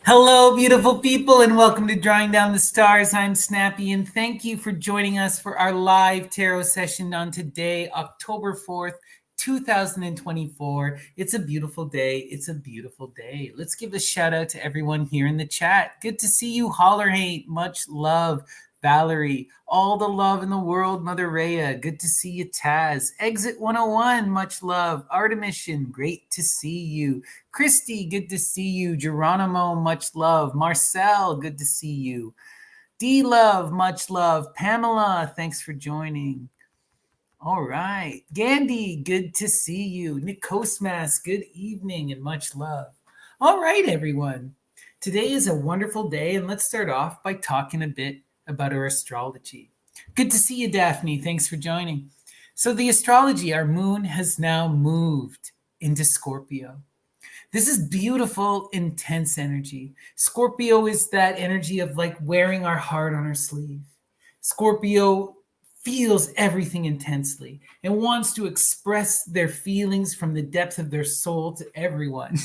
Hello, beautiful people, and welcome to Drawing Down the Stars. I'm Snappy, and thank you for joining us for our live tarot session on today, October 4th, 2024. It's a beautiful day. It's a beautiful day. Let's give a shout out to everyone here in the chat. Good to see you, Hollerhate. Much love. Valerie, all the love in the world, Mother Rhea. Good to see you, Taz. Exit 101, much love. Artemission, great to see you. Christy, good to see you. Geronimo, much love. Marcel, good to see you. D-Love, much love. Pamela, thanks for joining. All right. Gandhi, good to see you. Nick Kosmas, good evening and much love. All right, everyone. Today is a wonderful day, and let's start off by talking a bit about our astrology. Good to see you, Daphne. Thanks for joining. So the astrology, our moon has now moved into Scorpio. This is beautiful, intense energy. Scorpio is that energy of like wearing our heart on our sleeve. Scorpio feels everything intensely and wants to express their feelings from the depth of their soul to everyone.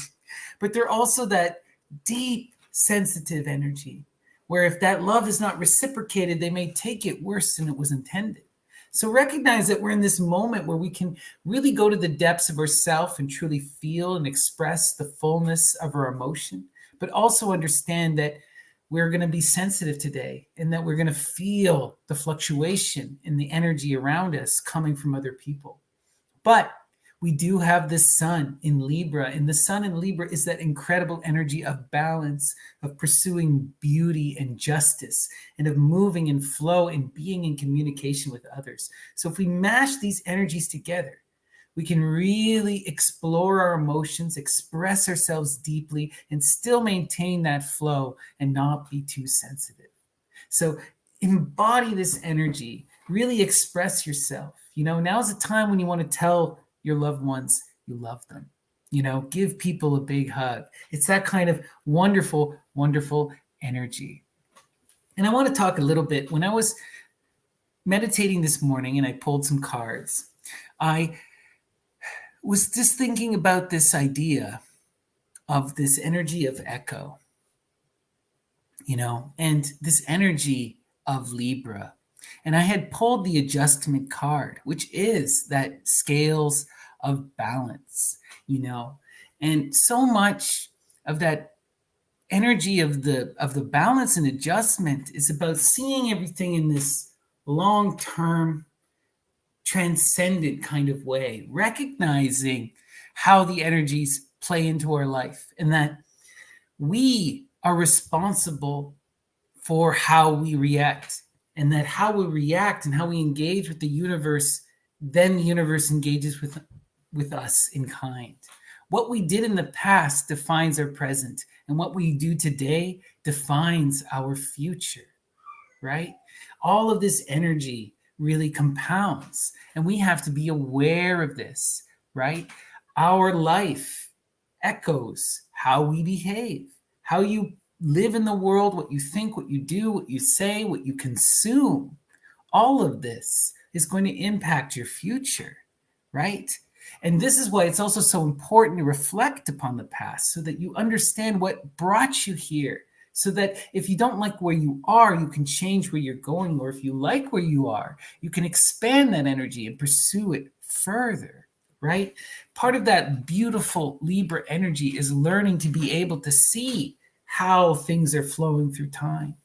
But they're also that deep, sensitive energy where if that love is not reciprocated, they may take it worse than it was intended. So recognize that we're in this moment where we can really go to the depths of ourself and truly feel and express the fullness of our emotion, but also understand that we're going to be sensitive today and that we're going to feel the fluctuation in the energy around us coming from other people. But we do have the sun in Libra, and the sun in Libra is that incredible energy of balance, of pursuing beauty and justice, and of moving and flow and being in communication with others. So if we mash these energies together, we can really explore our emotions, express ourselves deeply, and still maintain that flow and not be too sensitive. So embody this energy, really express yourself. Now's the time when you want to tell your loved ones you love them. Give people a big hug. It's that kind of wonderful, wonderful energy. And I want to talk a little bit. When I was meditating this morning and I pulled some cards, I was just thinking about this idea of this energy of echo, and this energy of Libra. And I had pulled the adjustment card, which is that scales of balance, and so much of that energy of the balance and adjustment is about seeing everything in this long-term, transcendent kind of way, recognizing how the energies play into our life and that we are responsible for how we react, and that how we react and how we engage with the universe, then the universe engages with us in kind. What we did in the past defines our present, and what we do today defines our future, right? All of this energy really compounds, and we have to be aware of this, right? Our life echoes how we behave, how you live in the world, what you think, what you do, what you say, what you consume. All of this is going to impact your future, right? And this is why it's also so important to reflect upon the past so that you understand what brought you here. So that if you don't like where you are, you can change where you're going. Or if you like where you are, you can expand that energy and pursue it further, right? Part of that beautiful Libra energy is learning to be able to see how things are flowing through time,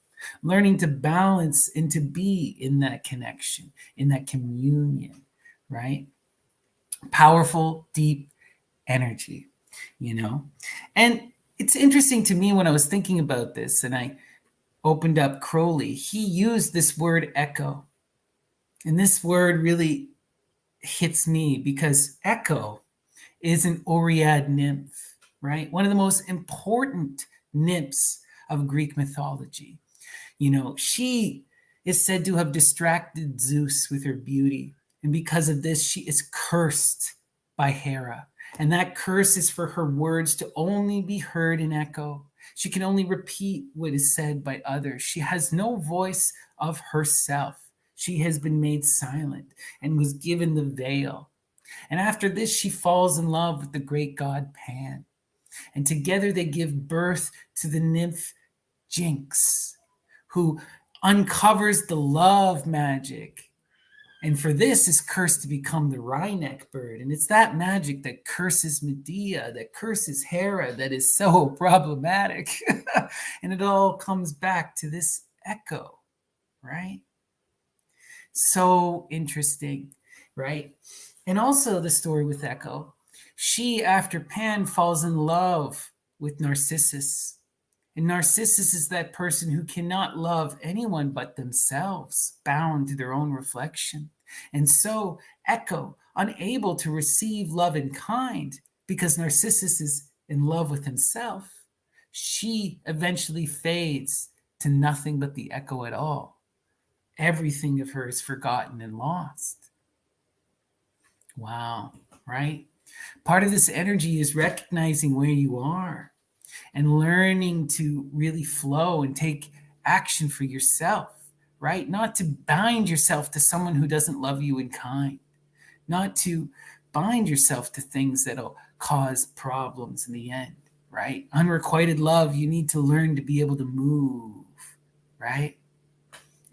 learning to balance and to be in that connection, in that communion, right? Powerful, deep energy, you know? And it's interesting to me when I was thinking about this and I opened up Crowley, he used this word echo. And this word really hits me because echo is an Oread nymph, right? One of the most important nymphs of Greek mythology. You know, she is said to have distracted Zeus with her beauty. And because of this, she is cursed by Hera. And that curse is for her words to only be heard in echo. She can only repeat what is said by others. She has no voice of herself. She has been made silent and was given the veil. And after this, she falls in love with the great god Pan. And together they give birth to the nymph Jinx, who uncovers the love magic. And for this is cursed to become the wryneck bird. And it's that magic that curses Medea, that curses Hera, that is so problematic. And it all comes back to this echo, right? So interesting, right? And also the story with Echo. She, after Pan, falls in love with Narcissus. And Narcissus is that person who cannot love anyone but themselves, bound to their own reflection. And so Echo, unable to receive love in kind because Narcissus is in love with himself, she eventually fades to nothing but the echo at all. Everything of her is forgotten and lost. Wow, right? Part of this energy is recognizing where you are and learning to really flow and take action for yourself, right? Not to bind yourself to someone who doesn't love you in kind, not to bind yourself to things that'll cause problems in the end, right? Unrequited love, you need to learn to be able to move, right?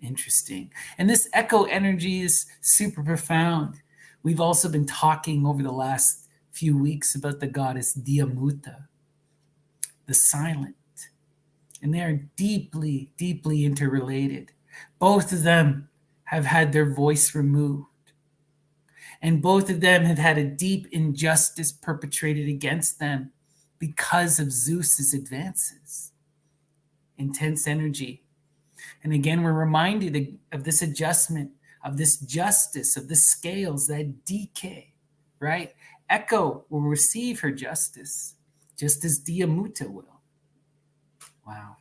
Interesting. And this echo energy is super profound. We've also been talking over the last few weeks about the goddess Diamuta, the silent. And they are deeply, deeply interrelated. Both of them have had their voice removed. And both of them have had a deep injustice perpetrated against them because of Zeus's advances. Intense energy. And again, we're reminded of this adjustment, of this justice, of the scales that decay, right? Echo will receive her justice, just as Diamuta will. Wow.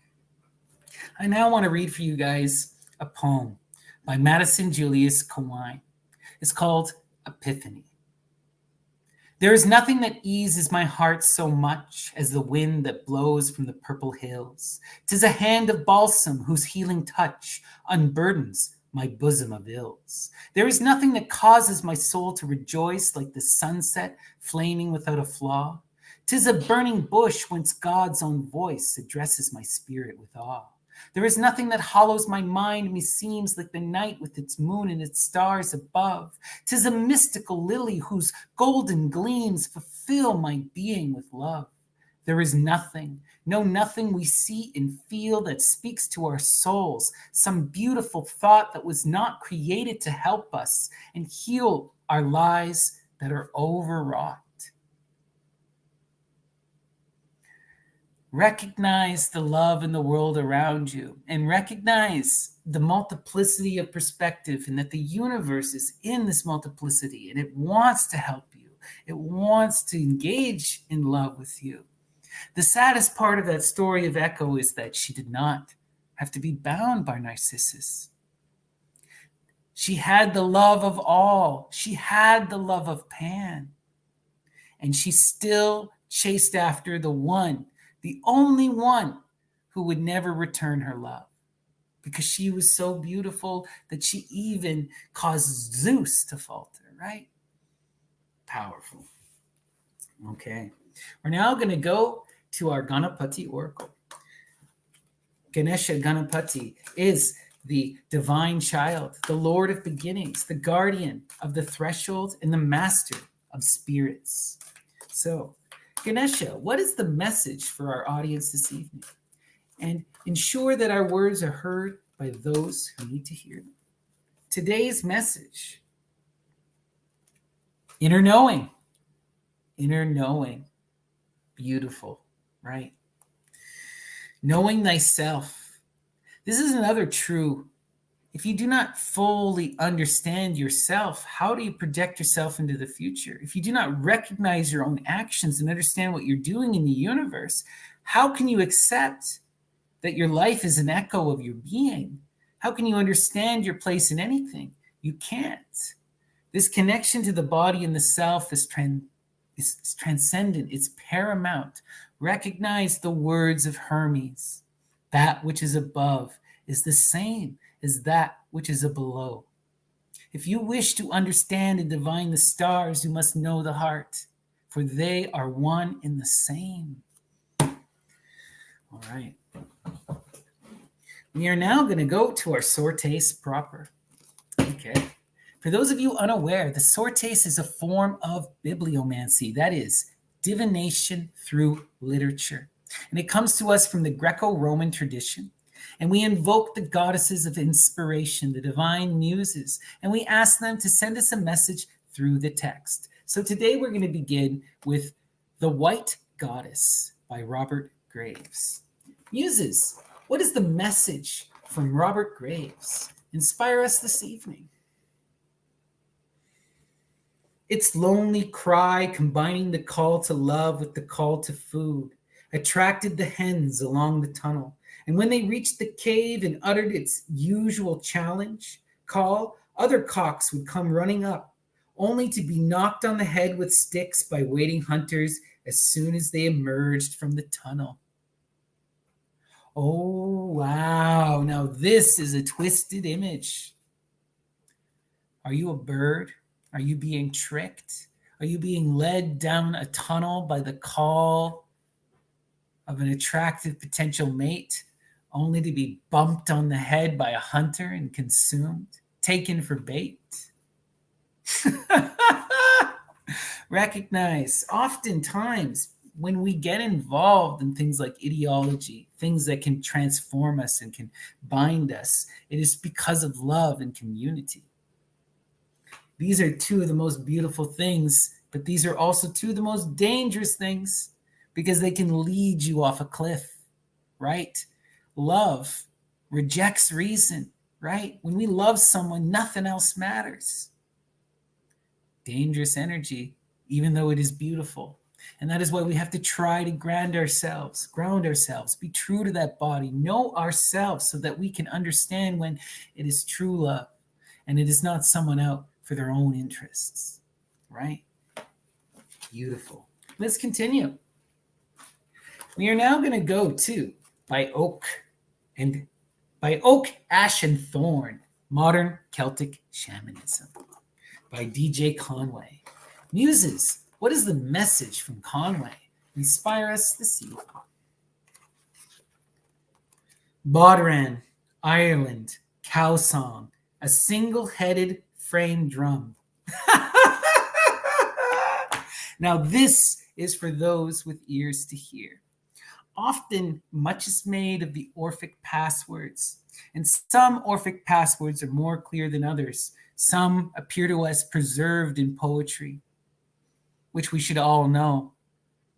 I now want to read for you guys a poem by Madison Julius Kawine. It's called Epiphany. There is nothing that eases my heart so much as the wind that blows from the purple hills. 'Tis a hand of balsam whose healing touch unburdens my bosom of ills. There is nothing that causes my soul to rejoice like the sunset flaming without a flaw. 'Tis a burning bush whence God's own voice addresses my spirit with awe. There is nothing that hollows my mind, meseems like the night with its moon and its stars above. 'Tis a mystical lily whose golden gleams fulfill my being with love. There is nothing, no nothing we see and feel that speaks to our souls, some beautiful thought that was not created to help us and heal our lives that are overwrought. Recognize the love in the world around you and recognize the multiplicity of perspective and that the universe is in this multiplicity and it wants to help you. It wants to engage in love with you. The saddest part of that story of Echo is that she did not have to be bound by Narcissus. She had the love of all. She had the love of Pan. And she still chased after the one, the only one who would never return her love, because she was so beautiful that she even caused Zeus to falter, right? Powerful. Okay. We're now going to go to our Ganapati oracle. Ganesha Ganapati is the divine child, the Lord of beginnings, the guardian of the threshold, and the master of spirits. So, Ganesha, what is the message for our audience this evening? and ensure that our words are heard by those who need to hear them. Today's message: inner knowing. Inner knowing. Beautiful, right? Knowing thyself. This is another true. If you do not fully understand yourself, how do you project yourself into the future? If you do not recognize your own actions and understand what you're doing in the universe, how can you accept that your life is an echo of your being? How can you understand your place in anything? You can't. This connection to the body and the self is transcendent. It's paramount. Recognize the words of Hermes. That which is above is the same as that which is below. If you wish to understand and divine the stars, you must know the heart, for they are one and the same. All right. We are now going to go to our sortes proper. Okay. For those of you unaware, the sortes is a form of bibliomancy, that is, divination through literature. And it comes to us from the Greco-Roman tradition. And we invoke the goddesses of inspiration, the divine muses, and we ask them to send us a message through the text. So today we're going to begin with The White Goddess by Robert Graves. Muses, what is the message from Robert Graves? Inspire us this evening. Its lonely cry, combining the call to love with the call to food, attracted the hens along the tunnel. And when they reached the cave and uttered its usual challenge call, other cocks would come running up, only to be knocked on the head with sticks by waiting hunters as soon as they emerged from the tunnel. Oh, wow. Now this is a twisted image. Are you a bird? Are you being tricked? Are you being led down a tunnel by the call of an attractive potential mate, only to be bumped on the head by a hunter and consumed, taken for bait? Recognize, oftentimes, when we get involved in things like ideology, things that can transform us and can bind us, it is because of love and community. These are two of the most beautiful things, but these are also two of the most dangerous things because they can lead you off a cliff, right? Love rejects reason, right? When we love someone, nothing else matters. Dangerous energy, even though it is beautiful. And that is why we have to try to ground ourselves, be true to that body, know ourselves so that we can understand when it is true love and it is not someone out for their own interests, right? Beautiful. Let's continue. We are now going to go to By Oak, Ash and Thorn, Modern Celtic Shamanism by DJ Conway. Muses, what is the message from Conway? Inspire us this evening. Bodhran, Ireland, cow song, a single-headed frame drum. Now this is for those with ears to hear. Often much is made of the Orphic passwords, and some Orphic passwords are more clear than others. Some appear to us preserved in poetry, which we should all know.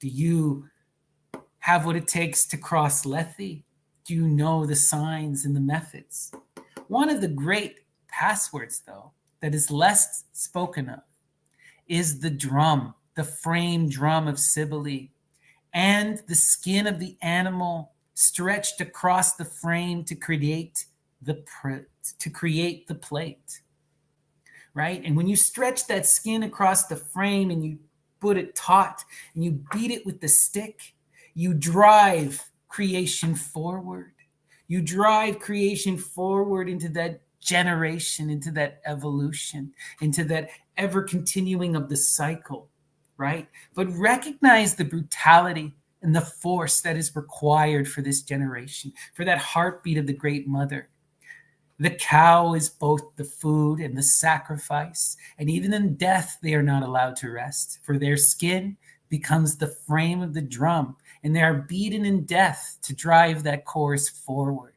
Do you have what it takes to cross Lethe? Do you know the signs and the methods? One of the great passwords, though, that is less spoken of is the drum, the frame drum of Cybele, and the skin of the animal stretched across the frame to create the plate, right? And when you stretch that skin across the frame and you put it taut and you beat it with the stick, you drive creation forward. You drive creation forward into that generation, into that evolution, into that ever continuing of the cycle, right? But recognize the brutality and the force that is required for this generation, for that heartbeat of the Great Mother. The cow is both the food and the sacrifice, and even in death they are not allowed to rest, for their skin becomes the frame of the drum, and they are beaten in death to drive that course forward.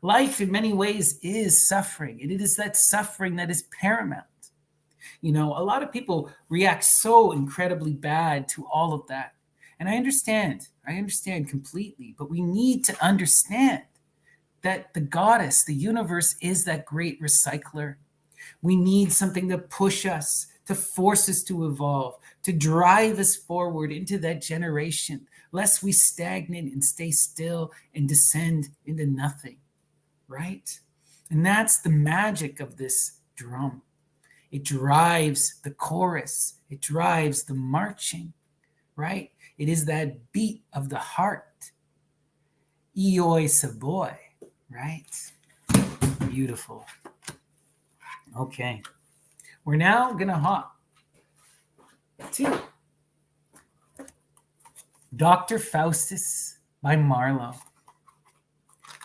Life, in many ways, is suffering, and it is that suffering that is paramount. A lot of people react so incredibly bad to all of that. And I understand completely, but we need to understand that the goddess, the universe, is that great recycler. We need something to push us, to force us to evolve, to drive us forward into that generation, lest we stagnate and stay still and descend into nothing, right? And that's the magic of this drum. It drives the chorus. It drives the marching, right? It is that beat of the heart. Ioi Savoy, right? Beautiful. Okay. We're now going to hop to Dr. Faustus by Marlowe.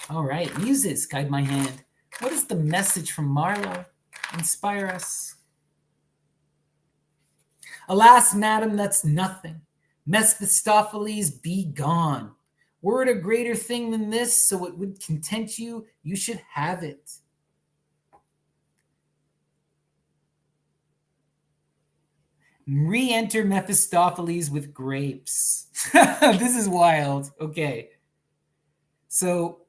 All right. Muses, guide my hand. What is the message from Marlowe? Inspire us. Alas, madam, that's nothing. Mephistopheles, be gone. Were it a greater thing than this, so it would content you, you should have it. Re-enter Mephistopheles with grapes. This is wild. Okay. So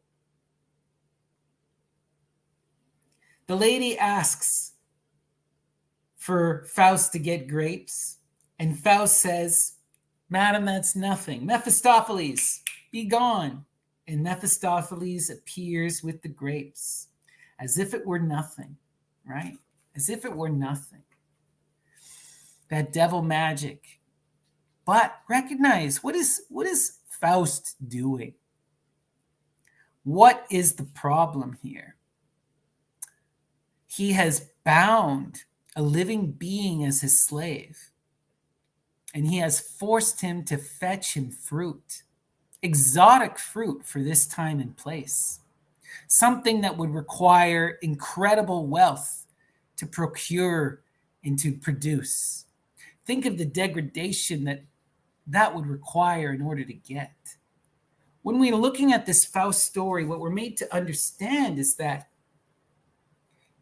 the lady asks for Faust to get grapes, and Faust says, madam, that's nothing. Mephistopheles, be gone. And Mephistopheles appears with the grapes, as if it were nothing, right? As if it were nothing. That devil magic. But recognize, what is Faust doing? What is the problem here? He has bound a living being as his slave, and he has forced him to fetch him fruit, exotic fruit for this time and place, something that would require incredible wealth to procure and to produce. Think of the degradation that would require in order to get. When we're looking at this Faust story, what we're made to understand is that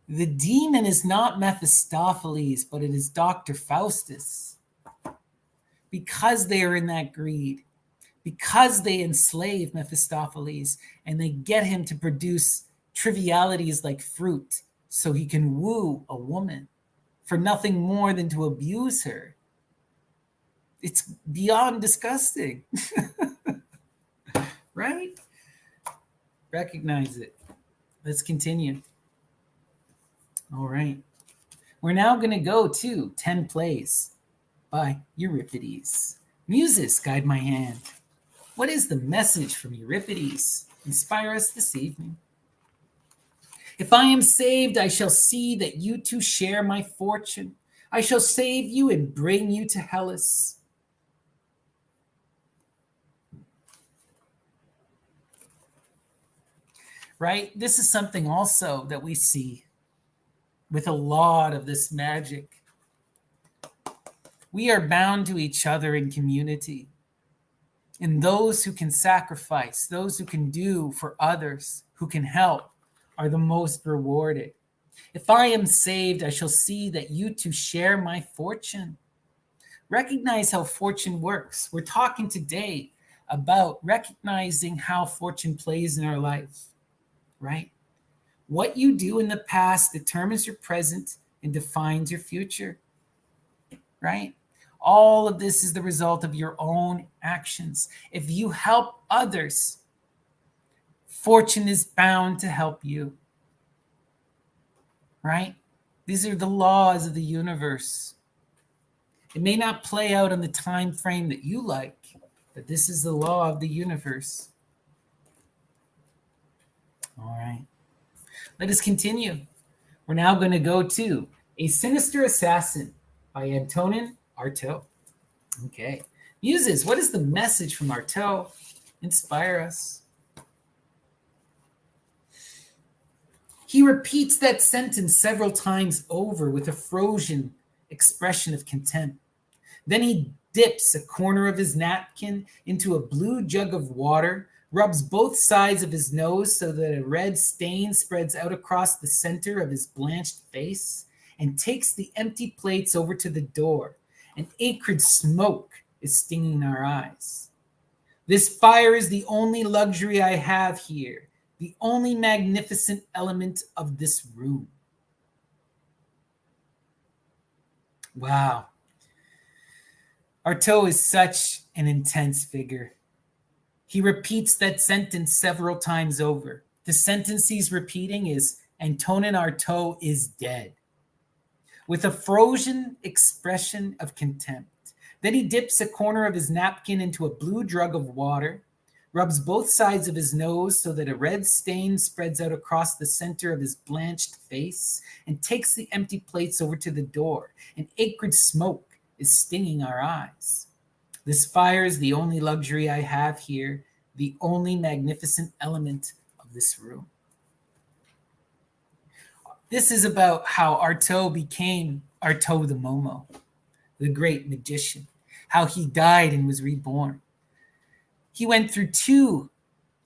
the demon is not Mephistopheles, but it is Dr. Faustus. Because they are in that greed, because they enslave Mephistopheles and they get him to produce trivialities like fruit so he can woo a woman for nothing more than to abuse her. It's beyond disgusting. Right? Recognize it. Let's continue. All right. We're now going to go to 10 Plays by Euripides. Muses, guide my hand. What is the message from Euripides? Inspire us this evening. If I am saved, I shall see that you two share my fortune. I shall save you and bring you to Hellas. Right? This is something also that we see with a lot of this magic. We are bound to each other in community. And those who can sacrifice, those who can do for others, who can help, are the most rewarded. If I am saved, I shall see that you two share my fortune. Recognize how fortune works. We're talking today about recognizing how fortune plays in our life, right? What you do in the past determines your present and defines your future, right? All of this is the result of your own actions. If you help others, fortune is bound to help you, right? These are the laws of the universe. It may not play out on the time frame that you like, but this is the law of the universe. All right. Let us continue. We're now going to go to A Sinister Assassin by Antonin Artaud. Okay. Muses, what is the message from Artaud? Inspire us. He repeats that sentence several times over with a Freudian expression of contempt. Then he dips a corner of his napkin into a blue jug of water, rubs both sides of his nose so that a red stain spreads out across the center of his blanched face, and takes the empty plates over to the door. An acrid smoke is stinging our eyes. This fire is the only luxury I have here, the only magnificent element of this room. Wow. Artaud is such an intense figure. He repeats that sentence several times over. The sentence he's repeating is, Antonin Artaud is dead, with a frozen expression of contempt. Then he dips a corner of his napkin into a blue jug of water, rubs both sides of his nose so that a red stain spreads out across the center of his blanched face, and takes the empty plates over to the door. An acrid smoke is stinging our eyes. This fire is the only luxury I have here, the only magnificent element of this room. This is about how Artaud became Artaud the Momo, the great magician, how he died and was reborn. He went through 2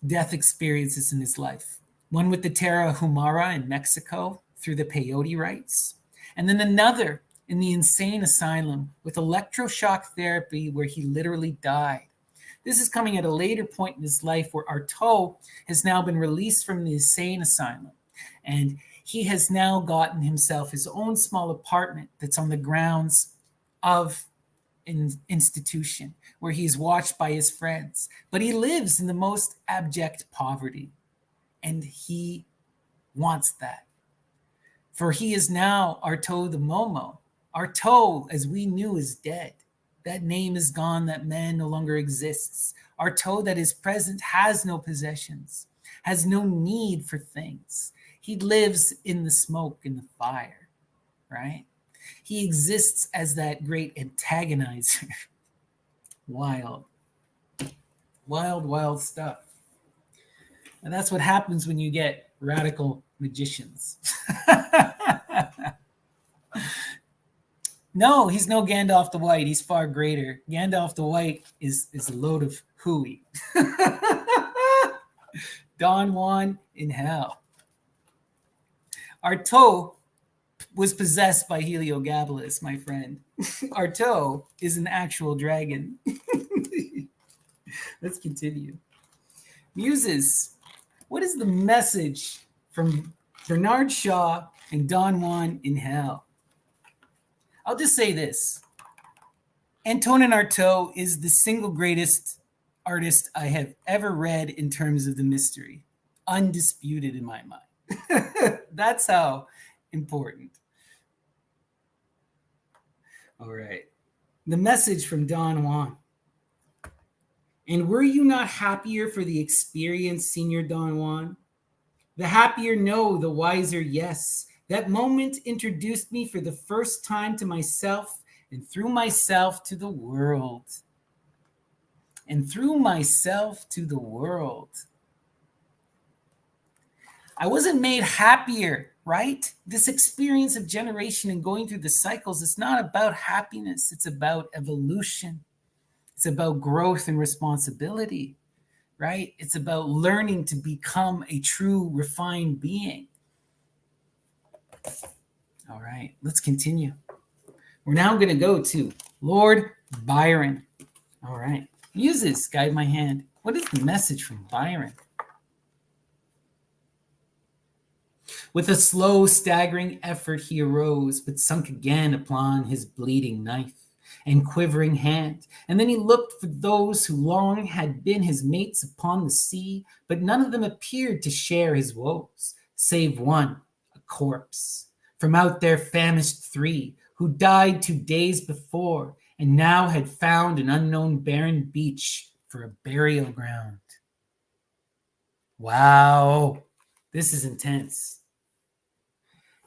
death experiences in his life, one with the Terra Humara in Mexico through the peyote rites, and then another in the insane asylum with electroshock therapy where he literally died. This is coming at a later point in his life where Artaud has now been released from the insane asylum, and he has now gotten himself his own small apartment that's on the grounds of an institution where he's watched by his friends. But he lives in the most abject poverty, and he wants that. For he is now Artaud the Momo. Artaud, as we knew, is dead. That name is gone, that man no longer exists. Artaud that is present has no possessions, has no need for things. He lives in the smoke, in the fire, right? He exists as that great antagonizer. Wild, wild, wild stuff. And that's what happens when you get radical magicians. No, he's no Gandalf the White. He's far greater. Gandalf the White is a load of hooey. Don Juan in hell. Artaud was possessed by Heliogabalus, my friend. Artaud is an actual dragon. Let's continue. Muses, what is the message from Bernard Shaw and Don Juan in hell? I'll just say this. Antonin Artaud is the single greatest artist I have ever read in terms of the mystery. Undisputed in my mind. That's how important. All right. The message from Don Juan. And were you not happier for the experience, Senor Don Juan? The happier no, the wiser yes. That moment introduced me for the first time to myself, and through myself to the world. And through myself to the world. I wasn't made happier, right? This experience of generation and going through the cycles, it's not about happiness. It's about evolution. It's about growth and responsibility, right? It's about learning to become a true refined being. All right, let's continue. We're now going to go to Lord Byron. All right, muses, guide my hand. What is the message from Byron? With a slow, staggering effort, he arose, but sunk again upon his bleeding knife and quivering hand. And then he looked for those who long had been his mates upon the sea, but none of them appeared to share his woes, save one, a corpse. From out there famished 3, who died 2 days before, and now had found an unknown barren beach for a burial ground. Wow, this is intense.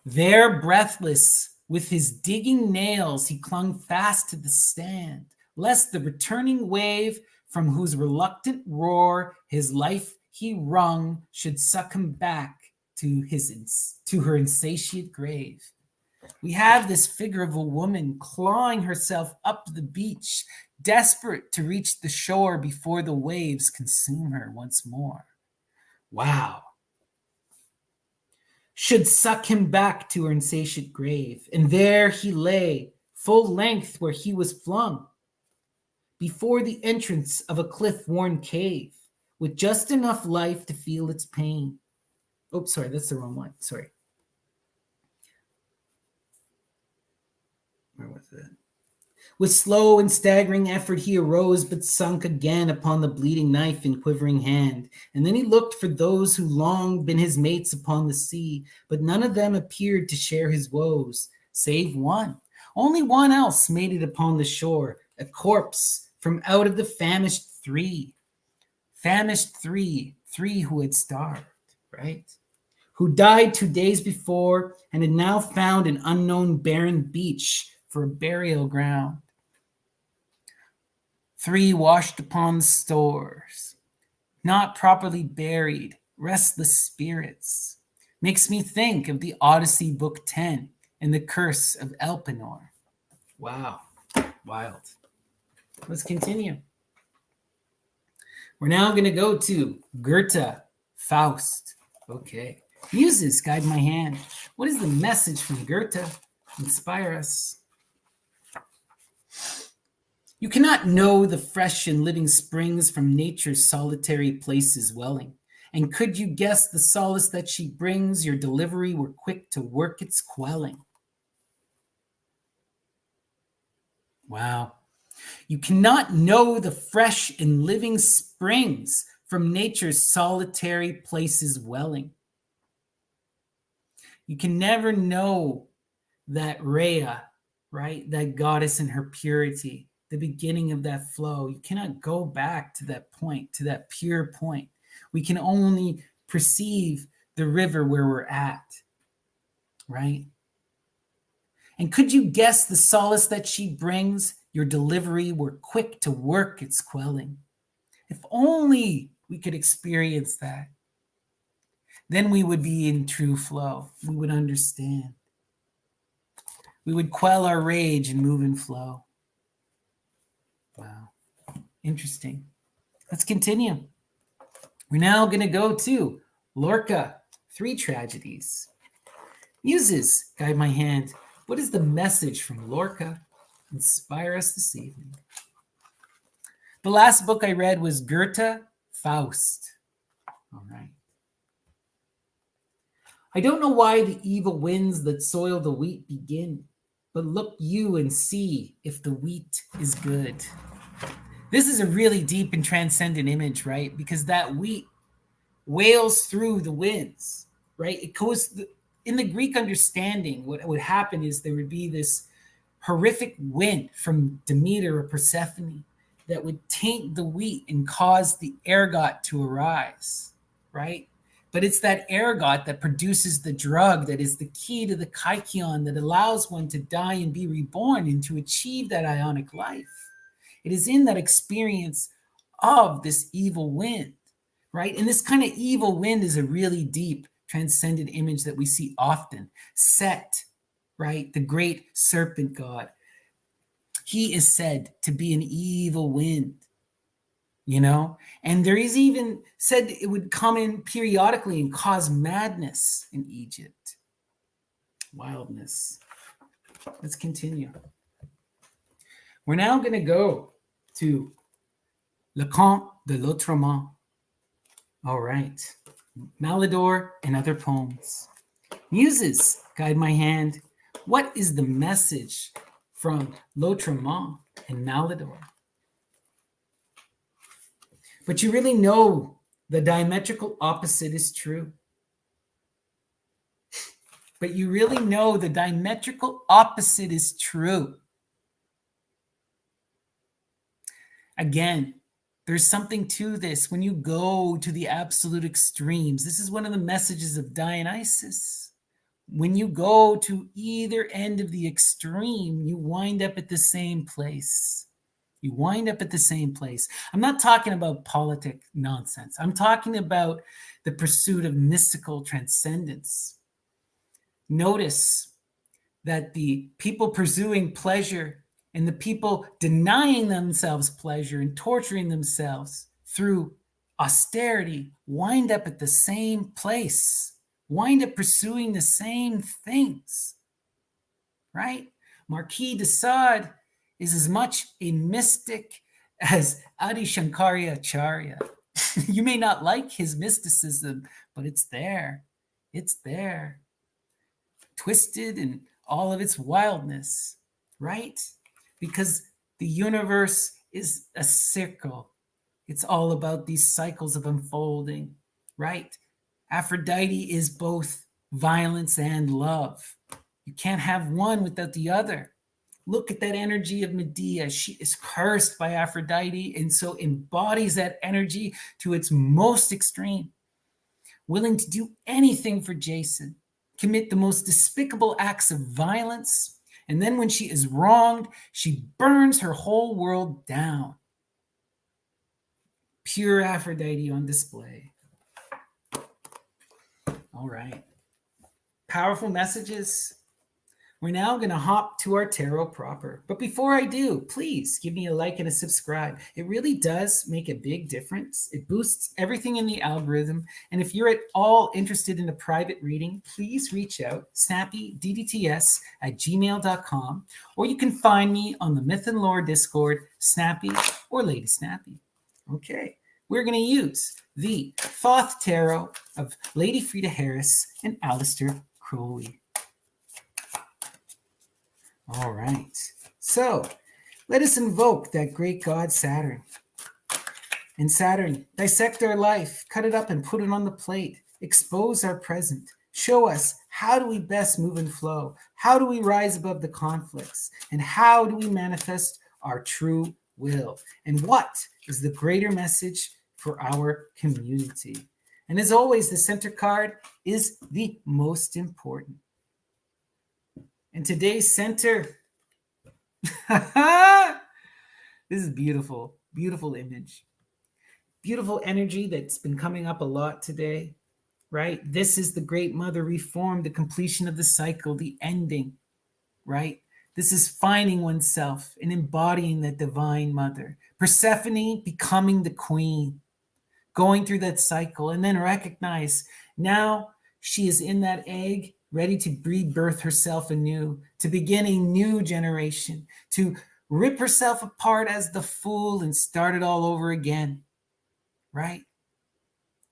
There, breathless, with his digging nails, he clung fast to the stand, lest the returning wave, from whose reluctant roar his life he wrung, should suck him back to her insatiate grave. We have this figure of a woman clawing herself up the beach, desperate to reach the shore before the waves consume her once more. Wow. Should suck him back to her insatiate grave, and there he lay, full length where he was flung, before the entrance of a cliff-worn cave, with just enough life to feel its pain. Oh, sorry, that's the wrong one. Sorry. Where was it? With slow and staggering effort he arose, but sunk again upon the bleeding knife in quivering hand. And then he looked for those who long been his mates upon the sea, but none of them appeared to share his woes, save one. Only one else made it upon the shore, a corpse from out of the famished three. Famished three who had starved, right? Who died 2 days before and had now found an unknown barren beach for a burial ground. 3 washed upon the stores, not properly buried, restless spirits. Makes me think of the Odyssey Book 10 and the Curse of Elpenor. Wow, wild. Let's continue. We're now going to go to Goethe, Faust. Okay. Muses, guide my hand. What is the message from Goethe? Inspire us. You cannot know the fresh and living springs from nature's solitary places welling. And could you guess the solace that she brings, your delivery were quick to work its quelling. Wow. You cannot know the fresh and living springs from nature's solitary places welling. You can never know that Rhea, right? That goddess in her purity, the beginning of that flow. You cannot go back to that point, to that pure point. We can only perceive the river where we're at, right? And could you guess the solace that she brings? Your delivery were quick to work its quelling. If only we could experience that, then we would be in true flow. We would understand. We would quell our rage and move in flow. Wow. Interesting. Let's continue. We're now going to go to Lorca, 3 Tragedies. Muses, guide my hand. What is the message from Lorca? Inspire us this evening. The last book I read was Goethe, Faust. All right. I don't know why the evil winds that soil the wheat begin, but look you and see if the wheat is good. This is a really deep and transcendent image, right? Because that wheat wails through the winds, right? It goes in the Greek understanding. What would happen is there would be this horrific wind from Demeter or Persephone that would taint the wheat and cause the ergot to arise, right? But it's that ergot that produces the drug that is the key to the kykion that allows one to die and be reborn and to achieve that ionic life. It is in that experience of this evil wind, right? And this kind of evil wind is a really deep, transcendent image that we see often. Set, right? The great serpent god. He is said to be an evil wind, you know? And there is even said it would come in periodically and cause madness in Egypt. Wildness. Let's continue. We're now going to go to Le Conte de l'Autrement. All right. Malidor and other poems. Muses, guide my hand. What is the message from L'Autrement and Malidor? But you really know the diametrical opposite is true. But you really know the diametrical opposite is true. Again, there's something to this when you go to the absolute extremes. This is one of the messages of Dionysus. When you go to either end of the extreme, you wind up at the same place. You wind up at the same place. I'm not talking about politic nonsense. I'm talking about the pursuit of mystical transcendence. Notice that the people pursuing pleasure and the people denying themselves pleasure and torturing themselves through austerity wind up at the same place, wind up pursuing the same things, right? Marquis de Sade is as much a mystic as Adi Shankarya Acharya. You may not like his mysticism, but it's there. It's there. Twisted in all of its wildness, right? Because the universe is a circle. It's all about these cycles of unfolding, right? Aphrodite is both violence and love. You can't have one without the other. Look at that energy of Medea. She is cursed by Aphrodite and so embodies that energy to its most extreme, willing to do anything for Jason, commit the most despicable acts of violence, and then when she is wronged, she burns her whole world down. Pure Aphrodite on display. All right. Powerful messages. We're now going to hop to our tarot proper. But before I do, please give me a like and a subscribe. It really does make a big difference. It boosts everything in the algorithm. And if you're at all interested in a private reading, please reach out, snappydtts@gmail.com, or you can find me on the Myth and Lore Discord, Snappy or Lady Snappy. Okay, we're going to use the Thoth Tarot of Lady Frida Harris and Aleister Crowley. All right, so let us invoke that great god Saturn. And Saturn, dissect our life, cut it up and put it on the plate, expose our present, show us how do we best move and flow, how do we rise above the conflicts, and how do we manifest our true will, and what is the greater message for our community. And as always, the center card is the most important. And today's center, this is beautiful, beautiful image. Beautiful energy that's been coming up a lot today, right? This is the Great Mother Reform, the completion of the cycle, the ending, right? This is finding oneself and embodying the Divine Mother. Persephone becoming the queen, going through that cycle, and then recognize now she is in that egg, ready to rebirth herself anew, to begin a new generation, to rip herself apart as the fool and start it all over again, right?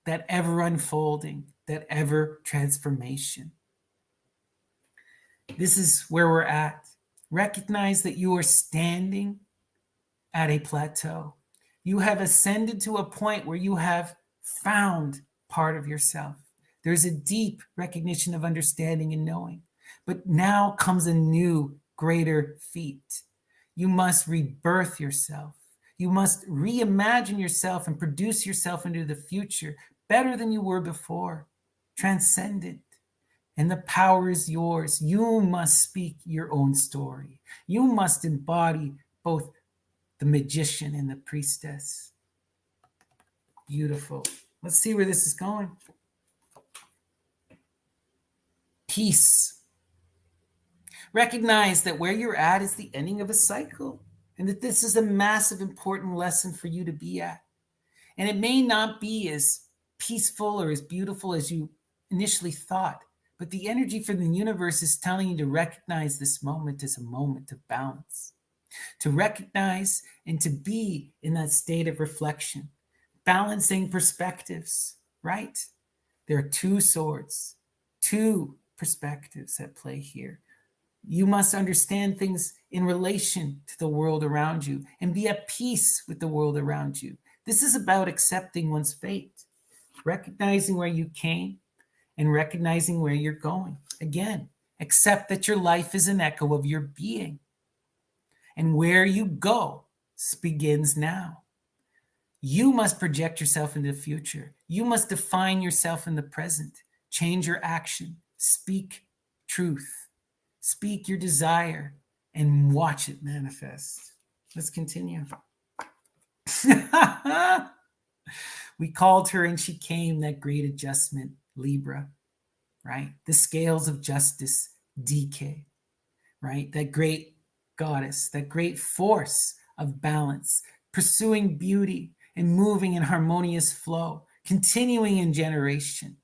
That ever unfolding, that ever transformation. This is where we're at. Recognize that you are standing at a plateau. You have ascended to a point where you have found part of yourself. There's a deep recognition of understanding and knowing. But now comes a new, greater feat. You must rebirth yourself. You must reimagine yourself and produce yourself into the future better than you were before, transcendent. And the power is yours. You must speak your own story. You must embody both the magician and the priestess. Beautiful. Let's see where this is going. Peace. Recognize that where you're at is the ending of a cycle, and that this is a massive, important lesson for you to be at. And it may not be as peaceful or as beautiful as you initially thought, but the energy from the universe is telling you to recognize this moment as a moment of balance, to recognize and to be in that state of reflection, balancing perspectives, right? There are two swords, two perspectives at play here. You must understand things in relation to the world around you and be at peace with the world around you. This is about accepting one's fate, recognizing where you came and recognizing where you're going. Again, accept that your life is an echo of your being. And where you go begins now. You must project yourself into the future. You must define yourself in the present. Change your action. Speak truth. Speak your desire and watch it manifest. Let's continue. We called her and she came, that great adjustment, Libra, right? The scales of justice decay. right? That great goddess, that great force of balance, pursuing beauty and moving in harmonious flow, continuing in generation,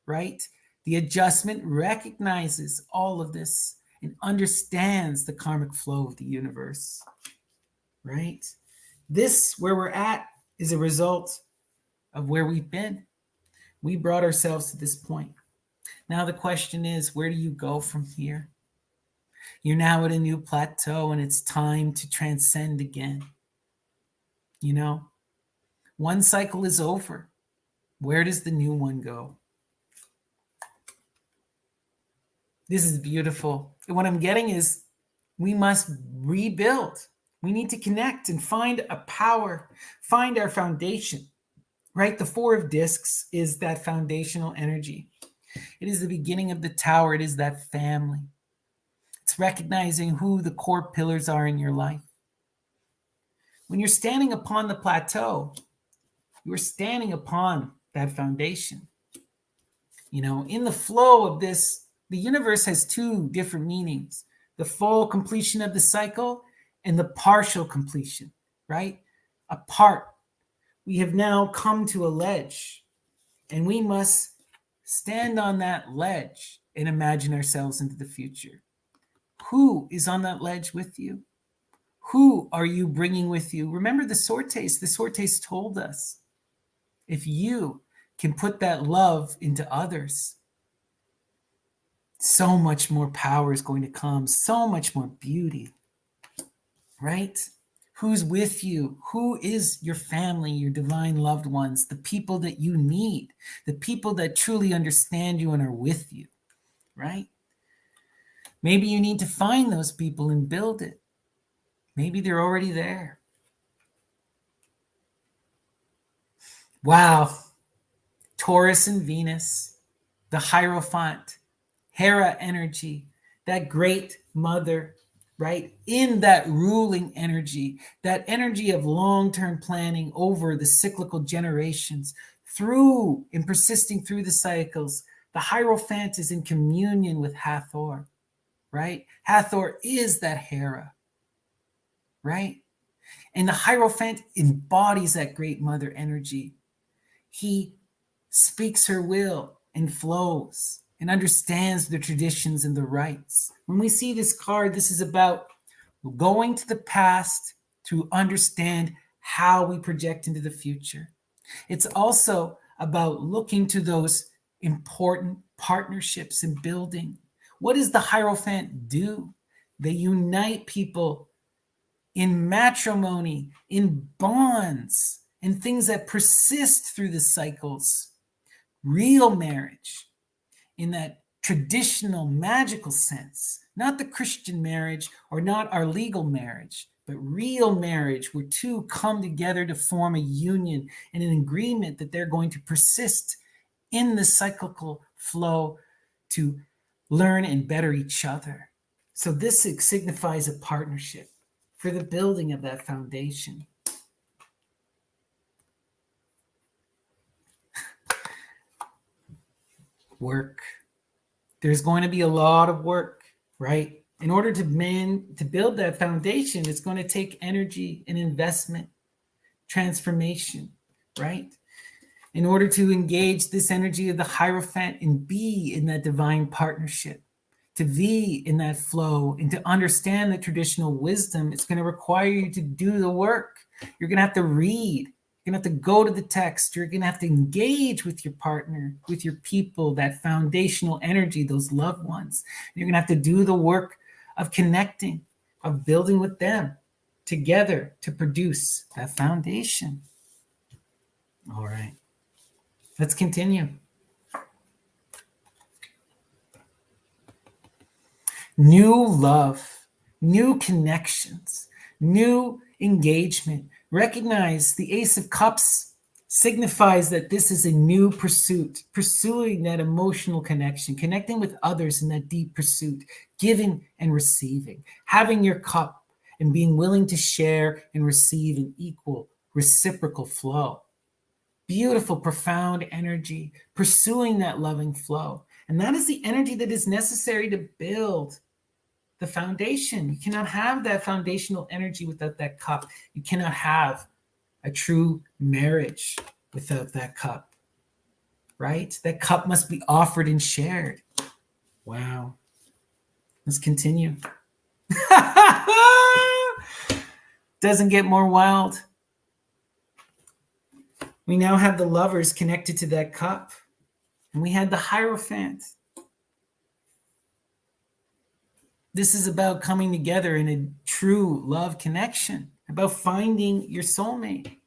right? The adjustment recognizes all of this and understands the karmic flow of the universe, right? This, where we're at, is a result of where we've been. We brought ourselves to this point. Now the question is, where do you go from here? You're now at a new plateau and it's time to transcend again. You know, one cycle is over. Where does the new one go? This is beautiful. And what I'm getting is we must rebuild. We need to connect and find a power, find our foundation, right? The Four of Discs is that foundational energy. It is the beginning of the tower. It is that family. It's recognizing who the core pillars are in your life. When you're standing upon the plateau, you're standing upon that foundation. You know, in the flow of this, the universe has two different meanings: the full completion of the cycle and the partial completion, right? A part. We have now come to a ledge, and we must stand on that ledge and imagine ourselves into the future. Who is on that ledge with you? Who are you bringing with you? Remember the Sortes. The Sortes told us, if you can put that love into others, so much more power is going to come, so much more beauty, right? Who's with you? Who is your family, your divine loved ones, the people that you need, the people that truly understand you and are with you, right? Maybe you need to find those people and build it. Maybe they're already there. Wow. Taurus and Venus, the Hierophant, Hera energy, that great mother, right? In that ruling energy, that energy of long-term planning over the cyclical generations, through and persisting through the cycles. The Hierophant is in communion with Hathor, right? Hathor is that Hera, right? And the Hierophant embodies that great mother energy. He speaks her will and flows and understands the traditions and the rites. When we see this card, this is about going to the past to understand how we project into the future. It's also about looking to those important partnerships and building. What does the Hierophant do? They unite people in matrimony, in bonds, in things that persist through the cycles. Real marriage, in that traditional magical sense, not the Christian marriage or not our legal marriage, but real marriage where two come together to form a union and an agreement that they're going to persist in the cyclical flow to learn and better each other. So this signifies a partnership for the building of that foundation. Work. There's going to be a lot of work, right? In order to build that foundation, it's going to take energy and investment, transformation, right? In order to engage this energy of the Hierophant and be in that divine partnership, to be in that flow and to understand the traditional wisdom, it's going to require you to do the work. You're going to have to read. You're going to have to go to the text. You're going to have to engage with your partner, with your people, that foundational energy, those loved ones. You're going to have to do the work of connecting, of building with them together to produce that foundation. All right. Let's continue. New love, new connections, new engagement. Recognize the Ace of Cups signifies that this is a new pursuit, pursuing that emotional connection, connecting with others in that deep pursuit, giving and receiving, having your cup and being willing to share and receive an equal, reciprocal flow. Beautiful, profound energy, pursuing that loving flow. And that is the energy that is necessary to build the foundation. You cannot have that foundational energy without that cup. You cannot have a true marriage without that cup, right? That cup must be offered and shared. Wow. Let's continue. Doesn't get more wild. We now have the lovers connected to that cup, and we had the Hierophant. This is about coming together in a true love connection, about finding your soulmate,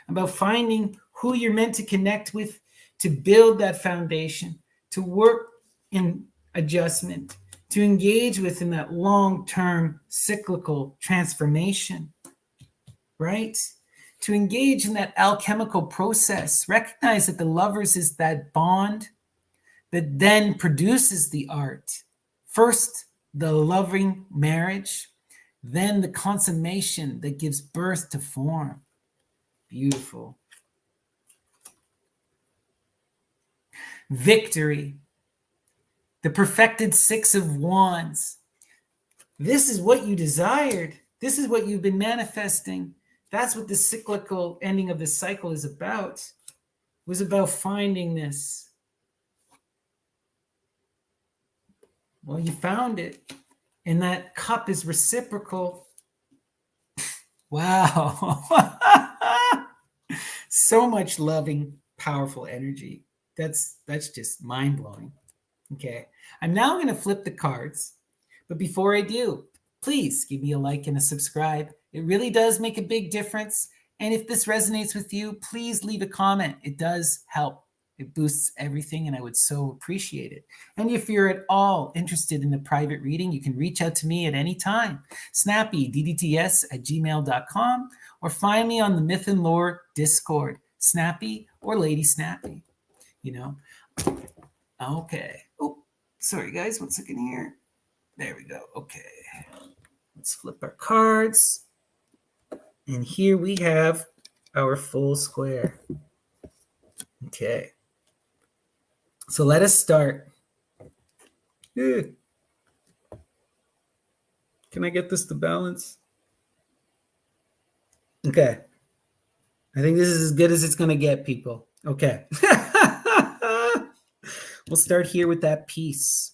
about finding who you're meant to connect with, to build that foundation, to work in adjustment, to engage with in that long-term cyclical transformation, right? To engage in that alchemical process. Recognize that the lovers is that bond that then produces the art. First, the loving marriage, then the consummation that gives birth to form. Beautiful. Victory. The perfected Six of Wands. This is what you desired. This is what you've been manifesting. That's what the cyclical ending of the cycle is about. It was about finding this. Well, you found it. And that cup is reciprocal. Wow. So much loving, powerful energy. That's just mind-blowing. Okay. I'm now going to flip the cards. But before I do, please give me a like and a subscribe. It really does make a big difference. And if this resonates with you, please leave a comment. It does help. It boosts everything, and I would so appreciate it. And if you're at all interested in a private reading, you can reach out to me at any time. snappydts@gmail.com, or find me on the Myth and Lore Discord, Snappy or Lady Snappy. You know? Okay. Oh, sorry, guys. 1 second here. There we go. Okay. Let's flip our cards. And here we have our full square. Okay. So let us start. Can I get this to balance? Okay. I think this is as good as it's going to get, people. Okay. We'll start here with that peace.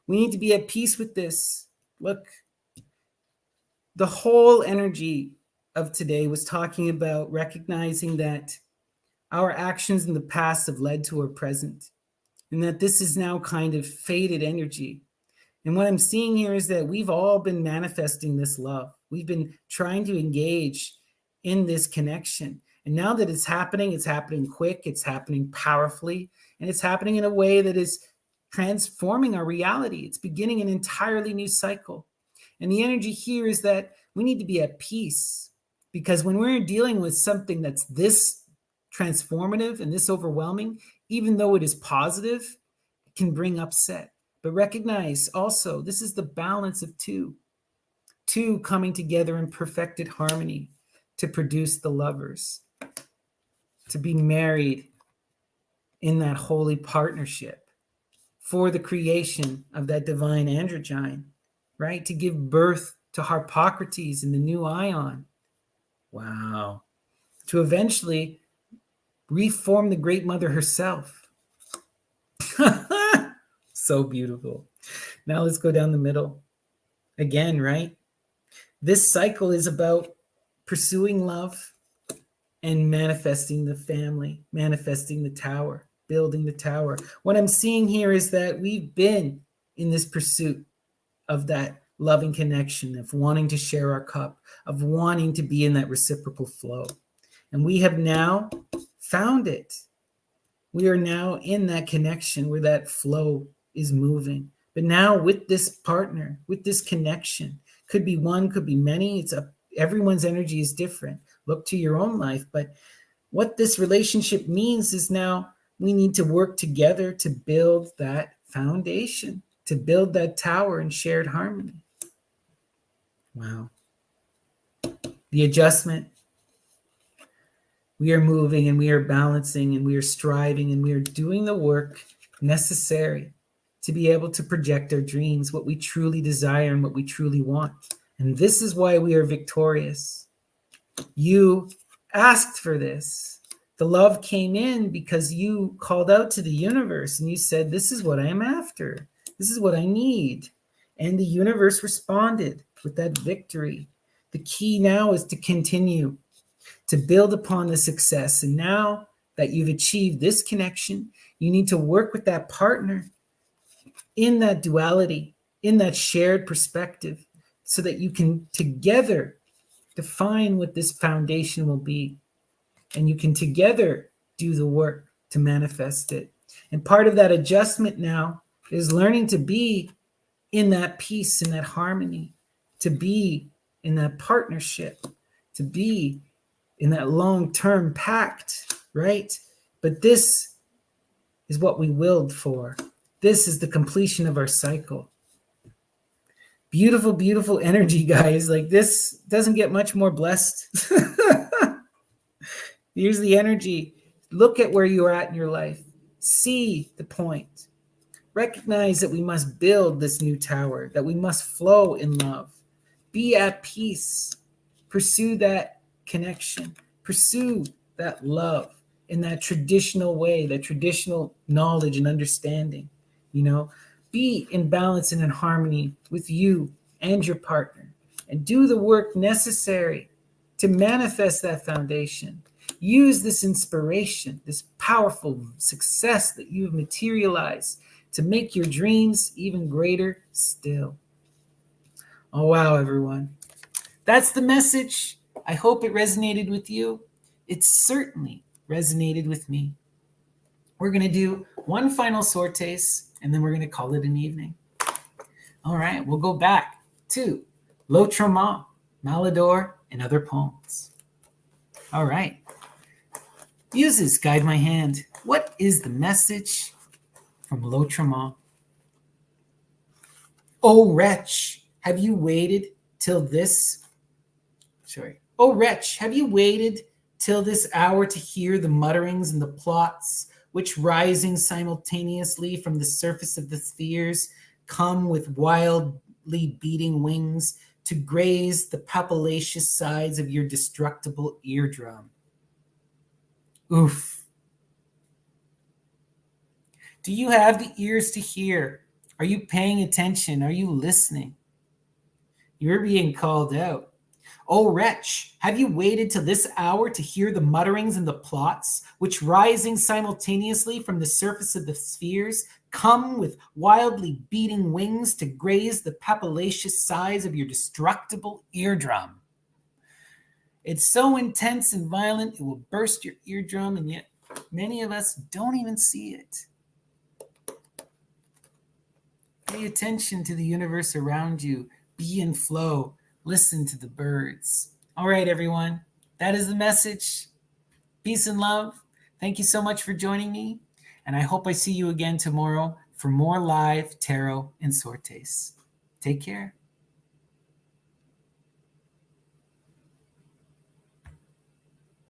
We need to be at peace with this. Look, the whole energy of today was talking about recognizing that our actions in the past have led to our present, and that this is now kind of faded energy. And what I'm seeing here is that we've all been manifesting this love. We've been trying to engage in this connection. And now that it's happening quick, it's happening powerfully, and it's happening in a way that is transforming our reality. It's beginning an entirely new cycle. And the energy here is that we need to be at peace, because when we're dealing with something that's this transformative and this overwhelming, even though it is positive, it can bring upset. But recognize also, this is the balance of two coming together in perfected harmony to produce the lovers, to be married in that holy partnership for the creation of that divine androgyne, right? To give birth to Harpocrates and the new Ion. Wow. To eventually reform the Great Mother herself. So beautiful. Now let's go down the middle. Again, right? This cycle is about pursuing love and manifesting the family, manifesting the tower, building the tower. What I'm seeing here is that we've been in this pursuit of that loving connection, of wanting to share our cup, of wanting to be in that reciprocal flow. And we have now found it. We are now in that connection where that flow is moving. But now with this partner, with this connection, could be one, could be many. Everyone's energy is different. Look to your own life. But what this relationship means is now we need to work together to build that foundation, to build that tower in shared harmony. Wow. The adjustment. We are moving and we are balancing and we are striving and we are doing the work necessary to be able to project our dreams, what we truly desire and what we truly want. And this is why we are victorious. You asked for this. The love came in because you called out to the universe and you said, this is what I am after. This is what I need. And the universe responded with that victory. The key now is to continue to build upon the success. And now that you've achieved this connection, you need to work with that partner in that duality, in that shared perspective, so that you can together define what this foundation will be. And you can together do the work to manifest it. And part of that adjustment now is learning to be in that peace, in that harmony, to be in that partnership, to be in that long-term pact, right? But this is what we willed for. This is the completion of our cycle. Beautiful, beautiful energy, guys. Like, this doesn't get much more blessed. Here's the energy. Look at where you are at in your life. See the point. Recognize that we must build this new tower, that we must flow in love. Be at peace. Pursue that connection. Pursue that love in that traditional way, that traditional knowledge and understanding. Be in balance and in harmony with you and your partner, and do the work necessary to manifest that foundation. Use this inspiration, this powerful success that you've materialized to make your dreams even greater still. Oh, wow, everyone. That's the message. I hope it resonated with you. It certainly resonated with me. We're going to do one final sortes, and then we're going to call it an evening. All right, we'll go back to L'Autrement, Malador, and other poems. All right. Muses, guide my hand. What is the message from L'Autrement? Oh, wretch, have you waited till this? Oh, wretch, have you waited till this hour to hear the mutterings and the plots which, rising simultaneously from the surface of the spheres, come with wildly beating wings to graze the papillaceous sides of your destructible eardrum? Oof. Do you have the ears to hear? Are you paying attention? Are you listening? You're being called out. Oh, wretch, have you waited till this hour to hear the mutterings and the plots, which, rising simultaneously from the surface of the spheres, come with wildly beating wings to graze the papillaceous sides of your destructible eardrum? It's so intense and violent, it will burst your eardrum, and yet many of us don't even see it. Pay attention to the universe around you. Be in flow. Listen to the birds. All right, everyone. That is the message. Peace and love. Thank you so much for joining me. And I hope I see you again tomorrow for more live tarot and sortes. Take care.